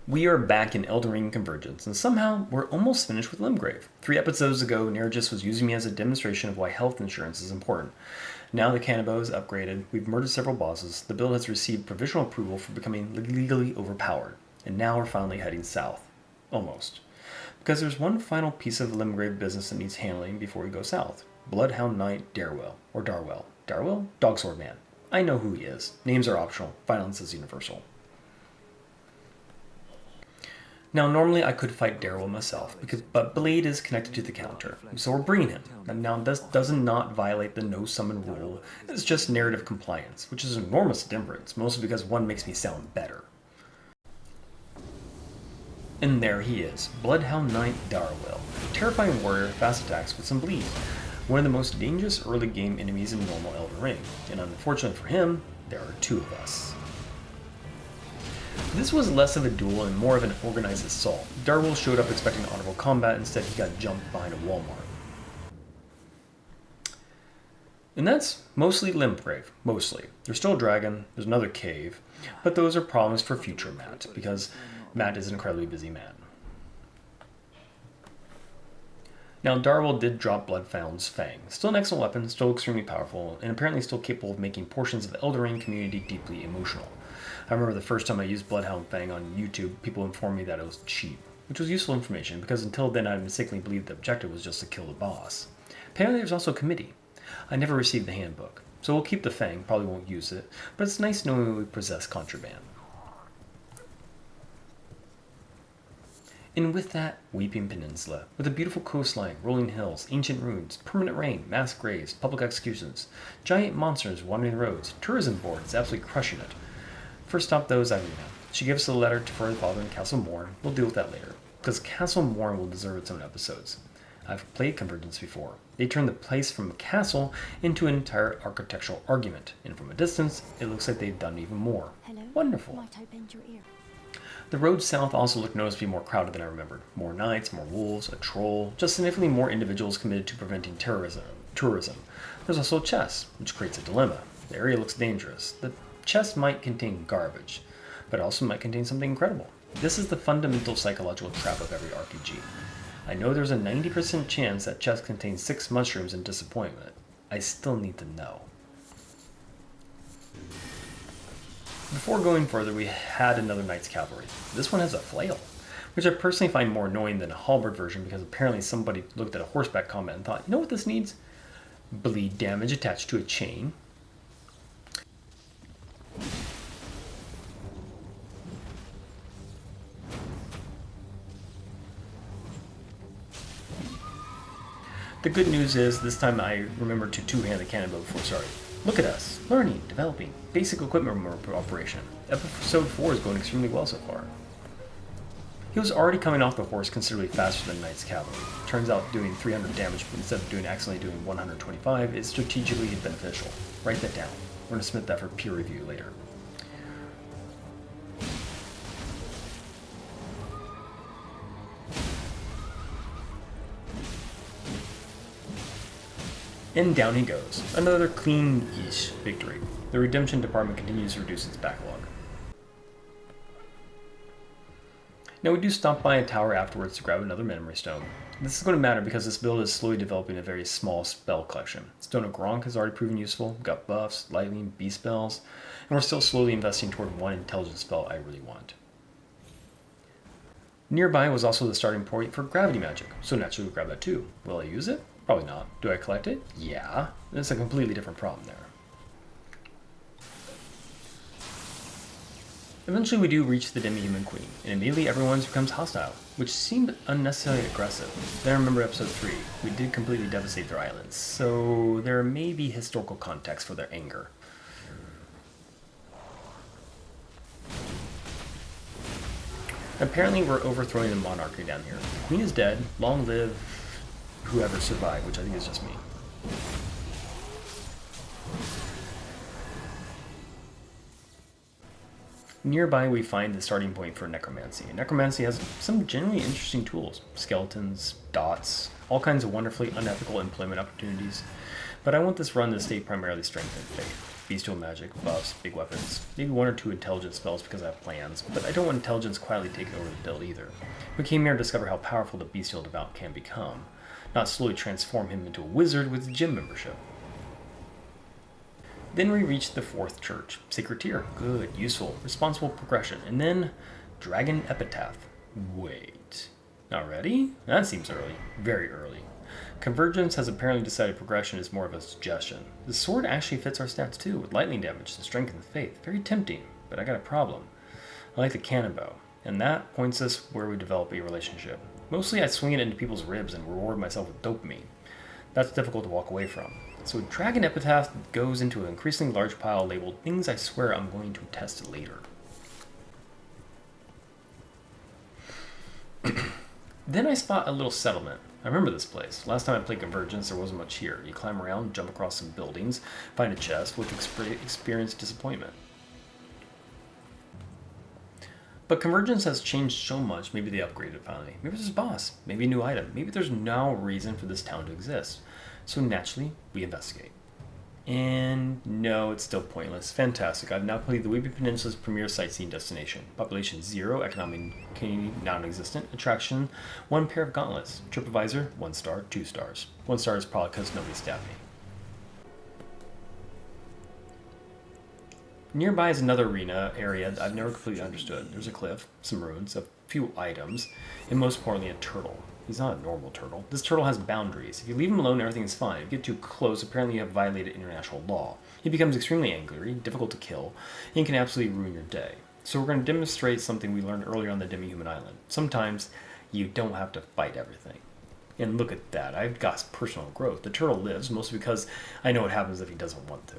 We are back in Elden Ring Convergence, and somehow we're almost finished with Limgrave. 3 episodes ago, Nergis was using me as a demonstration of why health insurance is important. Now the Cannibal is upgraded, we've murdered several bosses, the build has received provisional approval for becoming legally overpowered, and now we're finally heading south. Almost. Because there's one final piece of Limgrave business that needs handling before we go south. Bloodhound Knight Darriwil, or Darwell. Darriwil? Dogsword Man. I know who he is. Names are optional. Violence is universal. Now, normally I could fight Darriwil myself, but Blade is connected to the counter, so we're bringing him. And now this does not violate the no summon rule, it's just narrative compliance, which is an enormous difference, mostly because one makes me sound better. And there he is, Bloodhound Knight Darriwil, terrifying warrior, fast attacks with some bleed. One of the most dangerous early game enemies in normal Elden Ring, and unfortunately for him, there are two of us. This was less of a duel and more of an organized assault. Darriwil showed up expecting honorable combat, instead he got jumped behind a Walmart. And that's mostly Limgrave, mostly. There's still a dragon, there's another cave, but those are problems for future Matt, because Matt is an incredibly busy man. Now, Darriwil did drop Bloodhound's Fang. Still an excellent weapon, still extremely powerful, and apparently still capable of making portions of the Elden Ring community deeply emotional. I remember the first time I used Bloodhound Fang on YouTube, people informed me that it was cheap, which was useful information because until then I mistakenly believed the objective was just to kill the boss. Apparently there's also a committee. I never received the handbook, so we'll keep the Fang, probably won't use it, but it's nice knowing we possess contraband. And with that, Weeping Peninsula, with a beautiful coastline, rolling hills, ancient ruins, permanent rain, mass graves, public executions, giant monsters wandering the roads, tourism boards absolutely crushing it. First stop though is Irina. She gave us a letter for her father in Castle Morn. We'll deal with that later, because Castle Morn will deserve its own episodes. I've played Convergence before. They turned the place from a castle into an entire architectural argument, and from a distance, it looks like they've done even more. Hello? Wonderful. Might I bend your ear? The road south also looked noticeably more crowded than I remembered. More knights, more wolves, a troll, just significantly more individuals committed to preventing tourism. There's also a chest, which creates a dilemma. The area looks dangerous. The chest might contain garbage, but also might contain something incredible. This is the fundamental psychological trap of every RPG. I know there's a 90% chance that chest contains 6 mushrooms and disappointment. I still need to know. Before going further, we had another Knight's Cavalry. This one has a flail, which I personally find more annoying than a halberd version because apparently somebody looked at a horseback combat and thought, you know what this needs? Bleed damage attached to a chain. The good news is, this time I remembered to two-hand the cannonball before starting. Look at us, learning, developing, basic equipment operation. Episode 4 is going extremely well so far. He was already coming off the horse considerably faster than Knight's Cavalry. Turns out doing 300 damage instead of accidentally doing 125 is strategically beneficial. Write that down. We're going to submit that for peer review later. And down he goes. Another clean-ish victory. The redemption department continues to reduce its backlog. Now we do stop by a tower afterwards to grab another memory stone. This is going to matter because this build is slowly developing a very small spell collection. Stone of Gronk has already proven useful, we've got buffs, lightning, beast spells, and we're still slowly investing toward one intelligence spell I really want. Nearby was also the starting point for gravity magic, so naturally we'll grab that too. Will I use it? Probably not. Do I collect it? Yeah. It's a completely different problem there. Eventually we do reach the Demi-Human Queen, and immediately everyone becomes hostile, which seemed unnecessarily aggressive. Then I remember episode 3. We did completely devastate their islands, so there may be historical context for their anger. Apparently we're overthrowing the monarchy down here. The queen is dead. Long live whoever survived, which I think is just me. Nearby we find the starting point for necromancy. And necromancy has some generally interesting tools. Skeletons, dots, all kinds of wonderfully unethical employment opportunities. But I want this run to stay primarily strength and faith. bestial magic, buffs, big weapons, maybe 1 or 2 intelligence spells because I have plans, but I don't want intelligence quietly taking over the build either. We came here to discover how powerful the Bestial Devout can become, not slowly transform him into a wizard with a gym membership. Then we reached the 4th church. Sacred Tier. Good, useful, responsible progression. And then Dragon Epitaph. Wait. Not ready? That seems early. Very early. Convergence has apparently decided progression is more of a suggestion. The sword actually fits our stats too, with lightning damage and strength and faith. Very tempting, but I got a problem. I like the cannon bow, and that points us where we develop a relationship. Mostly I swing it into people's ribs and reward myself with dopamine. That's difficult to walk away from. So Dragon Epitaph goes into an increasingly large pile labeled things I swear I'm going to test later. Then I spot a little settlement. I remember this place. Last time I played Convergence, there wasn't much here. You climb around, jump across some buildings, find a chest, which experience disappointment. But Convergence has changed so much, maybe they upgraded it finally. Maybe there's a boss, maybe a new item, maybe there's now a reason for this town to exist. So naturally, we investigate. And no, it's still pointless. Fantastic. I've now played the Weeping Peninsula's premier sightseeing destination. Population 0, economic non-existent. Attraction, 1 pair of gauntlets. TripAdvisor, 1 star, 2 stars. 1 star is probably because nobody stabbed me. Nearby is another arena area I've never completely understood. There's a cliff, some ruins, a few items, and most importantly a turtle. He's not a normal turtle. This turtle has boundaries. If you leave him alone, everything is fine. If you get too close, apparently you have violated international law. He becomes extremely angry, difficult to kill, and can absolutely ruin your day. So we're going to demonstrate something we learned earlier on the Demi-Human Island. Sometimes you don't have to fight everything. And look at that. I've got personal growth. The turtle lives, mostly because I know what happens if he doesn't want to.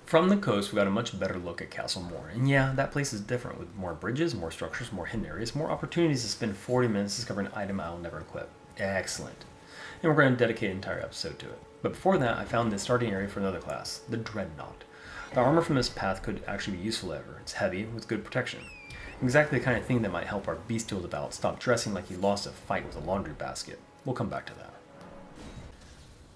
From the coast, we got a much better look at Castle Moor. And yeah, that place is different, with more bridges, more structures, more hidden areas, more opportunities to spend 40 minutes discovering an item I'll never equip. Excellent. And we're going to dedicate an entire episode to it. But before that, I found the starting area for another class, the Dreadnought. The armor from this path could actually be useful ever. It's heavy, with good protection. Exactly the kind of thing that might help our Bestial Devout stop dressing like he lost a fight with a laundry basket. We'll come back to that.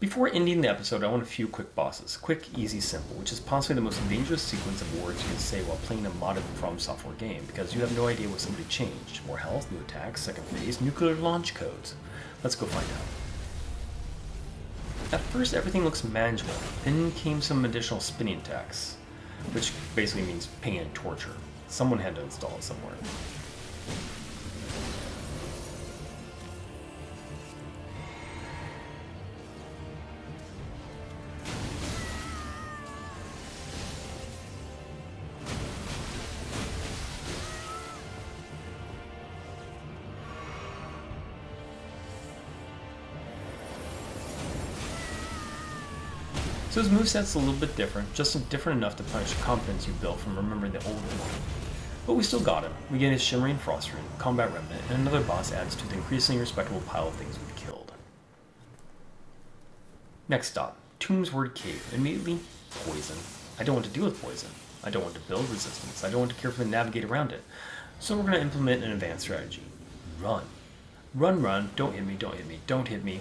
Before ending the episode, I want a few quick bosses. Quick, easy, simple, which is possibly the most dangerous sequence of words you can say while playing a modded From Software game, because you have no idea what somebody changed. More health, new attacks, second phase, nuclear launch codes. Let's go find out. At first, everything looks manageable. Then came some additional spinning attacks, which basically means pain and torture. Someone had to install it somewhere. So his moveset's a little bit different, just different enough to punish the confidence you built from remembering the older one. But we still got him. We get his Shimmering Frost Rune, Combat Remnant, and another boss adds to the increasingly respectable pile of things we've killed. Next stop, Tombsword Cave. Immediately, poison. I don't want to deal with poison. I don't want to build resistance. I don't want to carefully navigate around it. So we're going to implement an advanced strategy. Run. Run, run, don't hit me, don't hit me, don't hit me.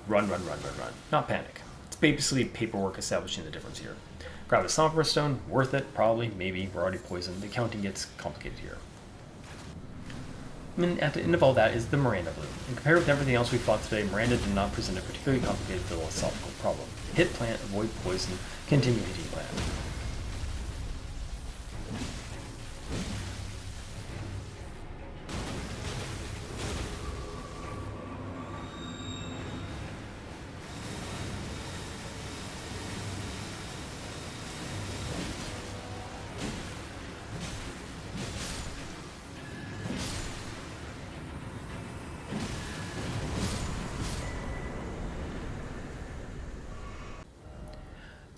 Run, run, run, run, run. Not panic. It's basically paperwork establishing the difference here. Grab a Somber Stone, worth it, probably, maybe, we're already poisoned. The counting gets complicated here. And at the end of all that is the Miranda Blue. And compared with everything else we fought today, Miranda did not present a particularly complicated philosophical problem. Hit plant, avoid poison, continue hitting plant.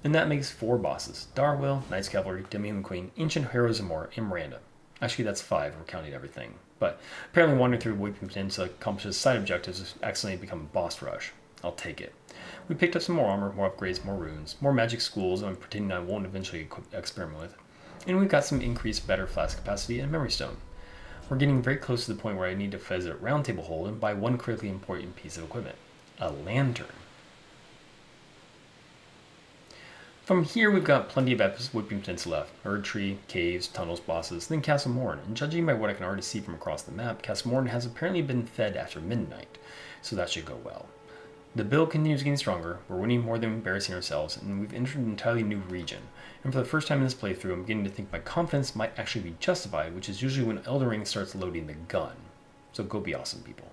And that makes 4 bosses. Darriwil, Knight's Cavalry, Demi-Human Queen, Ancient Hero of Zamor, and Miranda. Actually, that's 5, we're counting everything. But apparently wandering through Weeping Peninsula accomplishes side objectives has accidentally become a boss rush. I'll take it. We picked up some more armor, more upgrades, more runes, more magic schools I'm pretending I won't eventually experiment with. And we've got some increased better flask capacity and memory stone. We're getting very close to the point where I need to visit Round Table Hole and buy one critically important piece of equipment. A lantern. From here, we've got plenty of episodes of Weeping Peninsula, Erd Tree, caves, tunnels, bosses, then Castle Morn. And judging by what I can already see from across the map, Castle Morn has apparently been fed after midnight, so that should go well. The build continues getting stronger, we're winning more than embarrassing ourselves, and we've entered an entirely new region. And for the first time in this playthrough, I'm beginning to think my confidence might actually be justified, which is usually when Elden Ring starts loading the gun. So go be awesome, people.